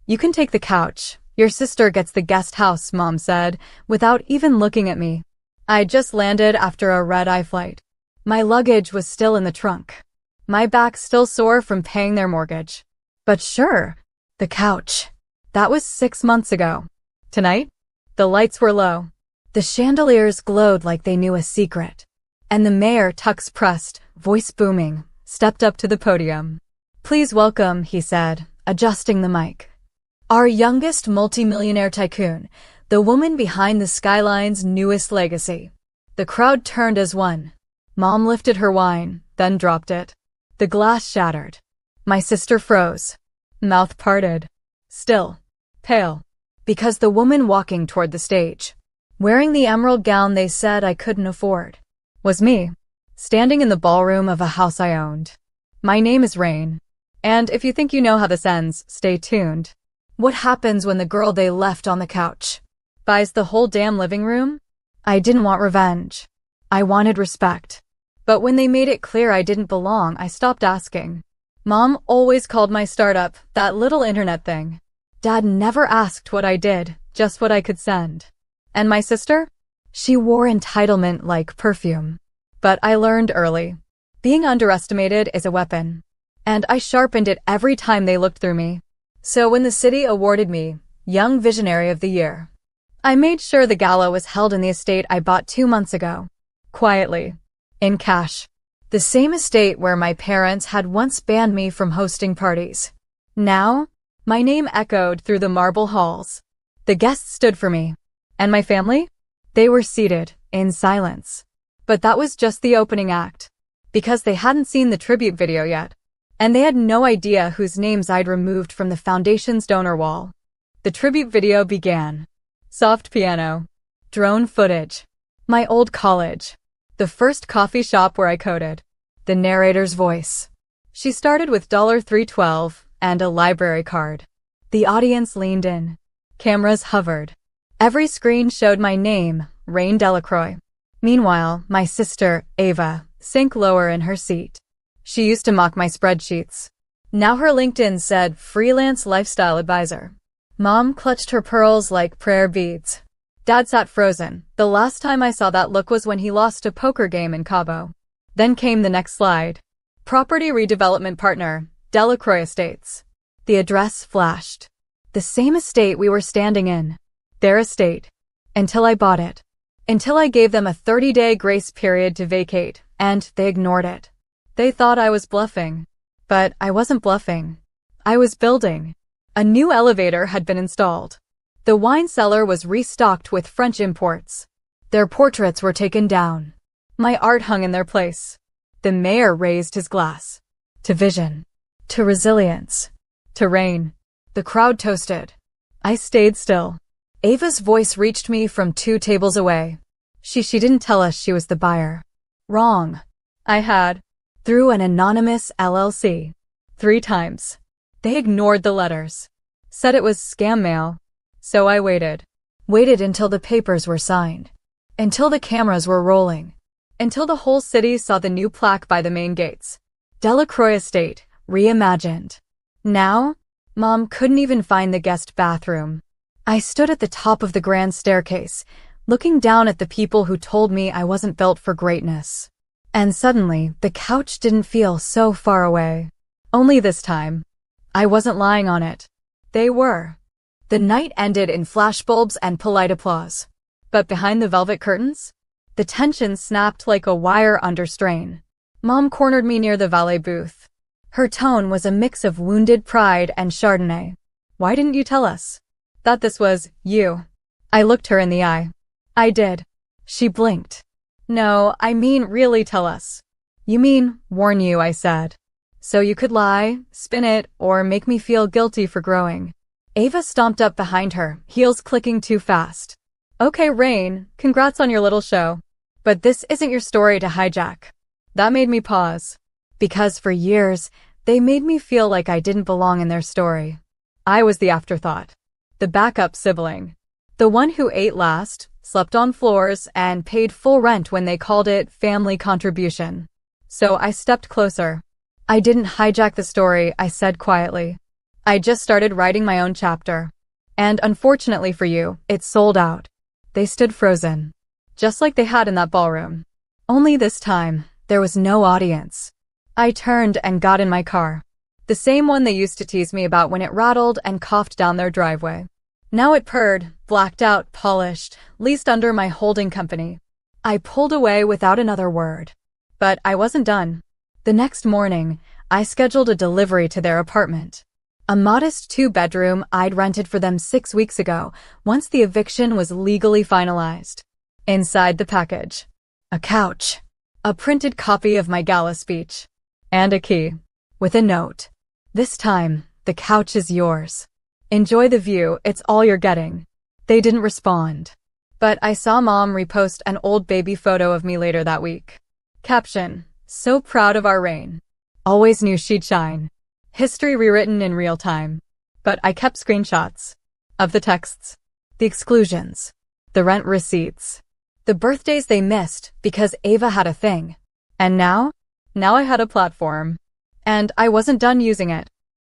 You can take the couch. Your sister gets the guest house, Mom said, without even looking at me. I just landed after a red-eye flight. My luggage was still in the trunk. My back still sore from paying their mortgage. But sure, the couch. That was 6 months ago. Tonight, the lights were low. The chandeliers glowed like they knew a secret. And the mayor, tux pressed, voice booming, stepped up to the podium. Please welcome, he said, adjusting the mic. Our youngest multimillionaire tycoon, the woman behind the skyline's newest legacy. The crowd turned as one. Mom lifted her wine, then dropped it. The glass shattered. My sister froze. Mouth parted. Still. Pale. Because the woman walking toward the stage, wearing the emerald gown they said I couldn't afford, was me, standing in the ballroom of a house I owned. My name is Rain. And if you think you know how this ends, stay tuned. What happens when the girl they left on the couch buys the whole damn living room? I didn't want revenge. I wanted respect. But when they made it clear I didn't belong, I stopped asking. Mom always called my startup that little internet thing. Dad never asked what I did, just what I could send. And my sister? She wore entitlement like perfume. But I learned early. Being underestimated is a weapon. And I sharpened it every time they looked through me. So when the city awarded me Young Visionary of the Year, I made sure the gala was held in the estate I bought 2 months ago. Quietly. In cash. The same estate where my parents had once banned me from hosting parties. Now, my name echoed through the marble halls. The guests stood for me. And my family? They were seated, in silence. But that was just the opening act. Because they hadn't seen the tribute video yet. And they had no idea whose names I'd removed from the foundation's donor wall. The tribute video began. Soft piano. Drone footage. My old college. The first coffee shop where I coded. The narrator's voice. She started with $3.12 and a library card. The audience leaned in. Cameras hovered. Every screen showed my name, Rain Delacroix. Meanwhile, my sister, Ava, sank lower in her seat. She used to mock my spreadsheets. Now her LinkedIn said freelance lifestyle advisor. Mom clutched her pearls like prayer beads. Dad sat frozen. The last time I saw that look was when he lost a poker game in Cabo. Then came the next slide. Property redevelopment partner, Delacroix Estates. The address flashed. The same estate we were standing in. Their estate. Until I bought it. Until I gave them a 30-day grace period to vacate, and they ignored it. They thought I was bluffing. But I wasn't bluffing. I was building. A new elevator had been installed. The wine cellar was restocked with French imports. Their portraits were taken down. My art hung in their place. The mayor raised his glass. To vision. To resilience. To rain. The crowd toasted. I stayed still. Ava's voice reached me from 2 tables away. She didn't tell us she was the buyer. Wrong. I had. Through an anonymous LLC. 3 times. They ignored the letters. Said it was scam mail. So I waited. Waited until the papers were signed. Until the cameras were rolling. Until the whole city saw the new plaque by the main gates. Delacroix Estate, reimagined. Now, Mom couldn't even find the guest bathroom. I stood at the top of the grand staircase, looking down at the people who told me I wasn't built for greatness. And suddenly, the couch didn't feel so far away. Only this time. I wasn't lying on it. They were. The night ended in flashbulbs and polite applause. But behind the velvet curtains, the tension snapped like a wire under strain. Mom cornered me near the valet booth. Her tone was a mix of wounded pride and Chardonnay. Why didn't you tell us that this was you? I looked her in the eye. I did. She blinked. No, I mean really tell us. You mean warn you, I said. So you could lie, spin it, or make me feel guilty for growing. Ava stomped up behind her, heels clicking too fast. Okay, Rain, congrats on your little show. But this isn't your story to hijack. That made me pause. Because for years, they made me feel like I didn't belong in their story. I was the afterthought. The backup sibling. The one who ate last, slept on floors, and paid full rent when they called it family contribution. So I stepped closer. I didn't hijack the story, I said quietly. I just started writing my own chapter. And unfortunately for you, it sold out. They stood frozen, just like they had in that ballroom. Only this time, there was no audience. I turned and got in my car. The same one they used to tease me about when it rattled and coughed down their driveway. Now it purred, blacked out, polished, leased under my holding company. I pulled away without another word. But I wasn't done. The next morning, I scheduled a delivery to their apartment. A modest 2-bedroom I'd rented for them 6 weeks ago, once the eviction was legally finalized. Inside the package, a couch, a printed copy of my gala speech, and a key, with a note. This time, the couch is yours. Enjoy the view, it's all you're getting. They didn't respond. But I saw Mom repost an old baby photo of me later that week. Caption, so proud of our Rain. Always knew she'd shine. History rewritten in real time. But I kept screenshots of the texts, the exclusions, the rent receipts, the birthdays they missed because Ava had a thing. And now I had a platform. And I wasn't done using it.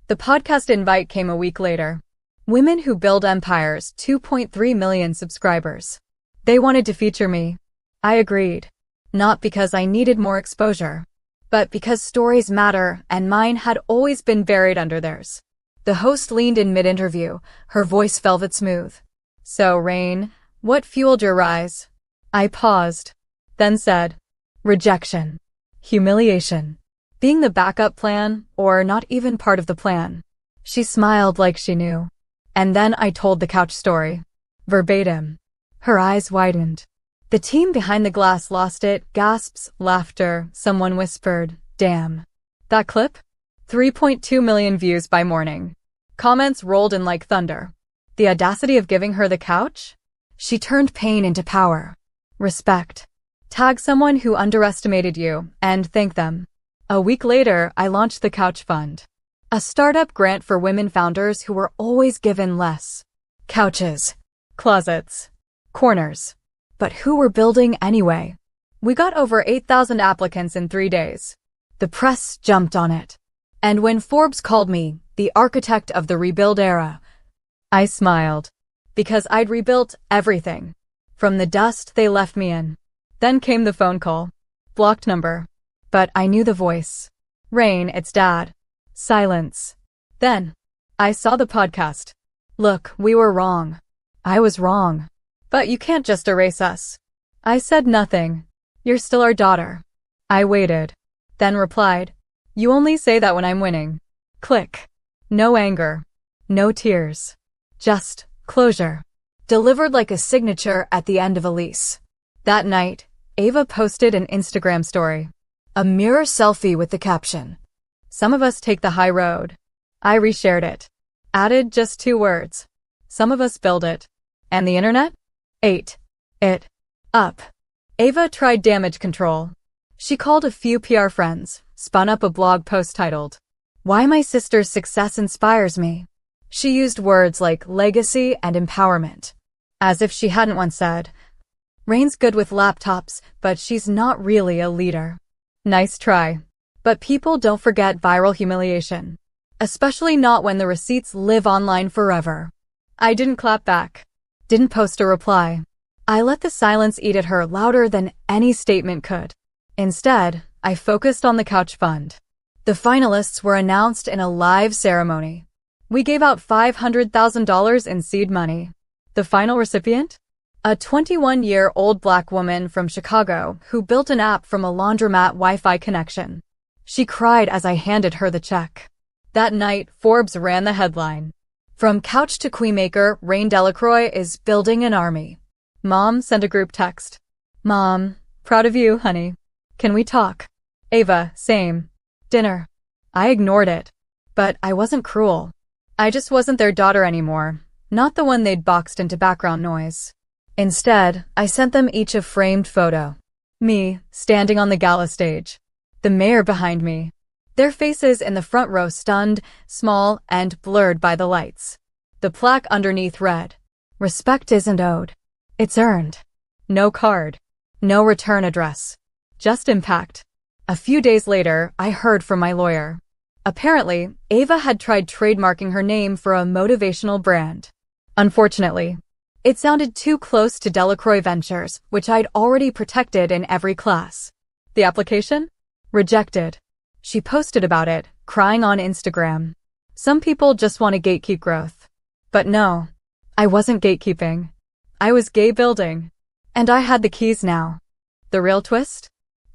The podcast invite came a week later. Women Who Build Empires, 2.3 million subscribers. They wanted to feature me. I agreed. Not because I needed more exposure, but because stories matter and mine had always been buried under theirs. The host leaned in mid-interview, her voice velvet smooth. So, Rain, what fueled your rise? I paused, then said, rejection, humiliation. Being the backup plan, or not even part of the plan. She smiled like she knew. And then I told the couch story. Verbatim. Her eyes widened. The team behind the glass lost it, gasps, laughter, someone whispered, damn. That clip? 3.2 million views by morning. Comments rolled in like thunder. The audacity of giving her the couch? She turned pain into power. Respect. Tag someone who underestimated you, and thank them. A week later, I launched the Couch Fund, a startup grant for women founders who were always given less. Couches, closets, corners. But who were building anyway? We got over 8,000 applicants in 3 days. The press jumped on it. And when Forbes called me the architect of the rebuild era, I smiled. Because I'd rebuilt everything. From the dust they left me in. Then came the phone call. Blocked number. But I knew the voice. Rain, it's Dad. Silence. Then, I saw the podcast. Look, we were wrong. I was wrong. But you can't just erase us. I said nothing. You're still our daughter. I waited. Then replied, you only say that when I'm winning. Click. No anger. No tears. Just closure. Delivered like a signature at the end of a lease. That night, Ava posted an Instagram story. A mirror selfie with the caption, some of us take the high road. I reshared it. Added just 2 words. Some of us build it. And the internet? Ate it up. Ava tried damage control. She called a few PR friends, spun up a blog post titled, Why My Sister's Success Inspires Me. She used words like legacy and empowerment. As if she hadn't once said, Rain's good with laptops, but she's not really a leader. Nice try. But people don't forget viral humiliation. Especially not when the receipts live online forever. I didn't clap back. Didn't post a reply. I let the silence eat at her louder than any statement could. Instead, I focused on the Couch Fund. The finalists were announced in a live ceremony. We gave out $500,000 in seed money. The final recipient? A 21-year-old Black woman from Chicago who built an app from a laundromat Wi-Fi connection. She cried as I handed her the check. That night, Forbes ran the headline. From couch to queenmaker, Rain Delacroix is building an army. Mom sent a group text. Mom, proud of you, honey. Can we talk? Ava, same. Dinner. I ignored it. But I wasn't cruel. I just wasn't their daughter anymore. Not the one they'd boxed into background noise. Instead, I sent them each a framed photo. Me, standing on the gala stage. The mayor behind me. Their faces in the front row stunned, small, and blurred by the lights. The plaque underneath read, Respect isn't owed. It's earned. No card. No return address. Just impact. A few days later, I heard from my lawyer. Apparently, Ava had tried trademarking her name for a motivational brand. Unfortunately, it sounded too close to Delacroix Ventures, which I'd already protected in every class. The application? Rejected. She posted about it, crying on Instagram. Some people just want to gatekeep growth. But no, I wasn't gatekeeping. I was gay building. And I had the keys now. The real twist?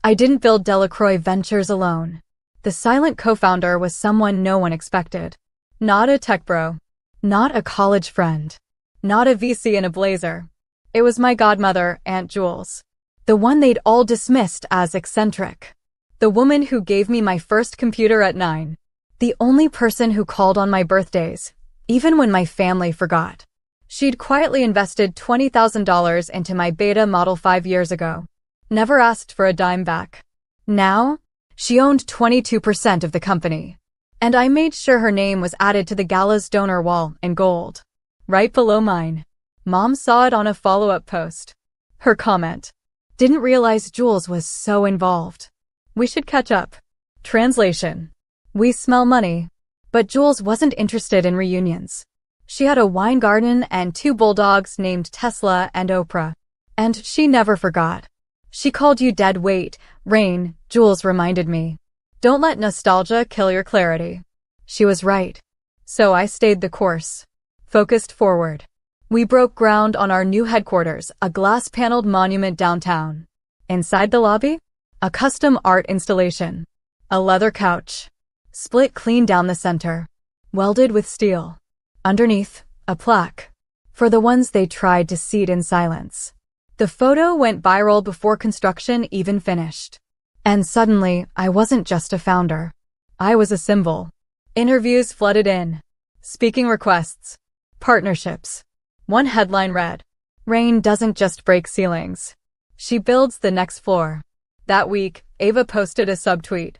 I didn't build Delacroix Ventures alone. The silent co-founder was someone no one expected. Not a tech bro. Not a college friend. Not a VC in a blazer. It was my godmother, Aunt Jules. The one they'd all dismissed as eccentric. The woman who gave me my first computer at 9. The only person who called on my birthdays, even when my family forgot. She'd quietly invested $20,000 into my Beta Model 5 years ago. Never asked for a dime back. Now, she owned 22% of the company. And I made sure her name was added to the gala's donor wall in gold. Right below mine. Mom saw it on a follow-up post. Her comment. Didn't realize Jules was so involved. We should catch up. Translation. We smell money. But Jules wasn't interested in reunions. She had a wine garden and 2 bulldogs named Tesla and Oprah. And she never forgot. She called you dead weight, Rain, Jules reminded me. Don't let nostalgia kill your clarity. She was right. So I stayed the course. Focused forward. We broke ground on our new headquarters, a glass-paneled monument downtown. Inside the lobby, a custom art installation. A leather couch. Split clean down the center. Welded with steel. Underneath, a plaque. For the ones they tried to seat in silence. The photo went viral before construction even finished. And suddenly, I wasn't just a founder. I was a symbol. Interviews flooded in. Speaking requests. Partnerships. One headline read, Rain doesn't just break ceilings. She builds the next floor. That week, Ava posted a subtweet.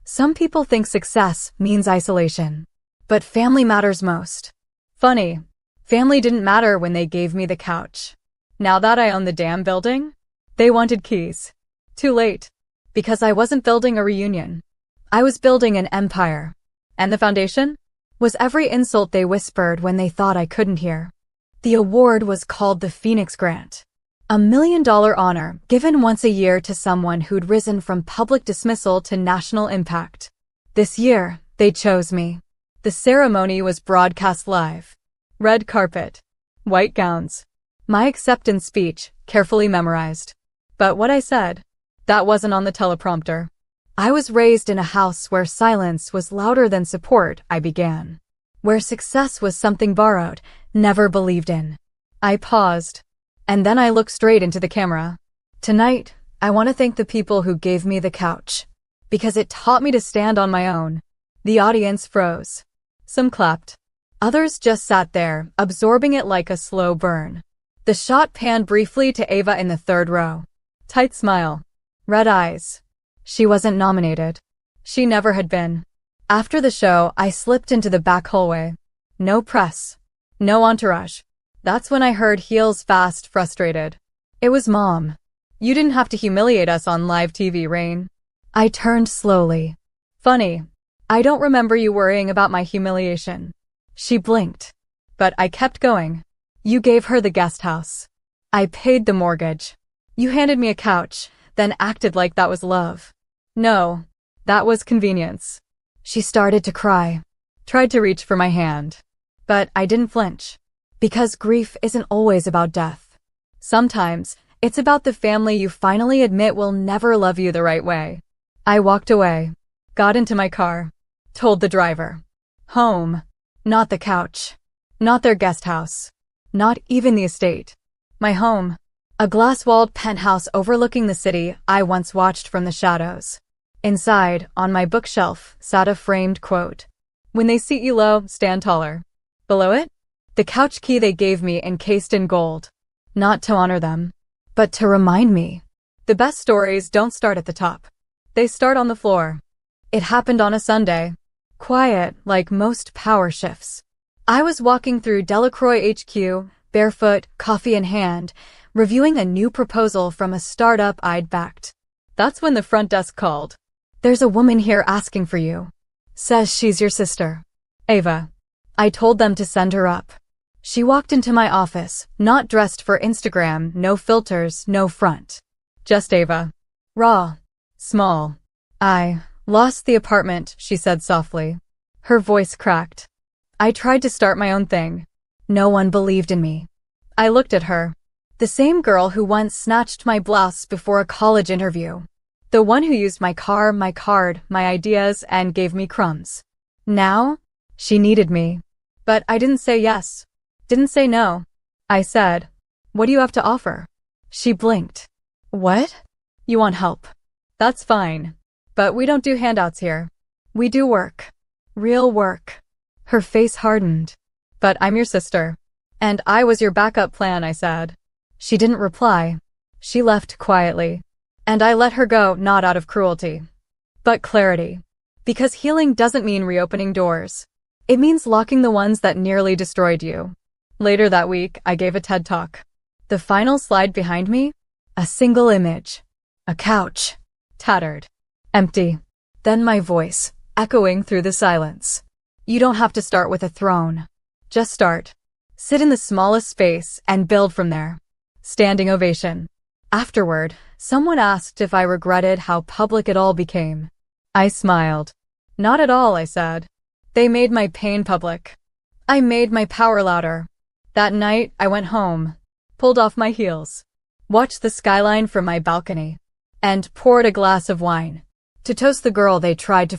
Some people think success means isolation. But family matters most. Funny. Family didn't matter when they gave me the couch. Now that I own the damn building, they wanted keys. Too late. Because I wasn't building a reunion. I was building an empire. And the foundation? Was every insult they whispered when they thought I couldn't hear. The award was called the Phoenix Grant. $1 million honor given once a year to someone who'd risen from public dismissal to national impact. This year, they chose me. The ceremony was broadcast live. Red carpet. White gowns. My acceptance speech, carefully memorized. But what I said, that wasn't on the teleprompter. I was raised in a house where silence was louder than support, I began. Where success was something borrowed, never believed in. I paused. And then I looked straight into the camera. Tonight, I want to thank the people who gave me the couch. Because it taught me to stand on my own. The audience froze. Some clapped. Others just sat there, absorbing it like a slow burn. The shot panned briefly to Ava in the 3rd row. Tight smile. Red eyes. She wasn't nominated. She never had been. After the show, I slipped into the back hallway. No press. No entourage. That's when I heard heels fast, frustrated. It was Mom. You didn't have to humiliate us on live TV, Rain. I turned slowly. Funny. I don't remember you worrying about my humiliation. She blinked. But I kept going. You gave her the guest house. I paid the mortgage. You handed me a couch, then acted like that was love. No, that was convenience. She started to cry. Tried to reach for my hand. But I didn't flinch. Because grief isn't always about death. Sometimes, it's about the family you finally admit will never love you the right way. I walked away. Got into my car. Told the driver. Home. Not the couch. Not their guest house. Not even the estate. My home. A glass-walled penthouse overlooking the city I once watched from the shadows. Inside, on my bookshelf, sat a framed quote. When they seat you low, stand taller. Below it? The couch key they gave me encased in gold. Not to honor them, but to remind me. The best stories don't start at the top. They start on the floor. It happened on a Sunday. Quiet, like most power shifts. I was walking through Delacroix HQ, barefoot, coffee in hand, reviewing a new proposal from a startup I'd backed. That's when the front desk called. There's a woman here asking for you. Says she's your sister. Ava. I told them to send her up. She walked into my office, not dressed for Instagram, no filters, no front. Just Ava. Raw. Small. I lost the apartment, she said softly. Her voice cracked. I tried to start my own thing. No one believed in me. I looked at her. The same girl who once snatched my blouse before a college interview. The one who used my car, my card, my ideas, and gave me crumbs. Now, she needed me. But I didn't say yes. Didn't say no. I said, what do you have to offer? She blinked. What? You want help? That's fine. But we don't do handouts here. We do work. Real work. Her face hardened. But I'm your sister. And I was your backup plan, I said. She didn't reply. She left quietly. And I let her go, not out of cruelty, but clarity. Because healing doesn't mean reopening doors. It means locking the ones that nearly destroyed you. Later that week, I gave a TED Talk. The final slide behind me? A single image. A couch. Tattered. Empty. Then my voice, echoing through the silence. You don't have to start with a throne. Just start. Sit in the smallest space and build from there. Standing ovation. Afterward, someone asked if I regretted how public it all became. I smiled. Not at all, I said. They made my pain public. I made my power louder. That night, I went home, pulled off my heels, watched the skyline from my balcony, and poured a glass of wine to toast the girl they tried to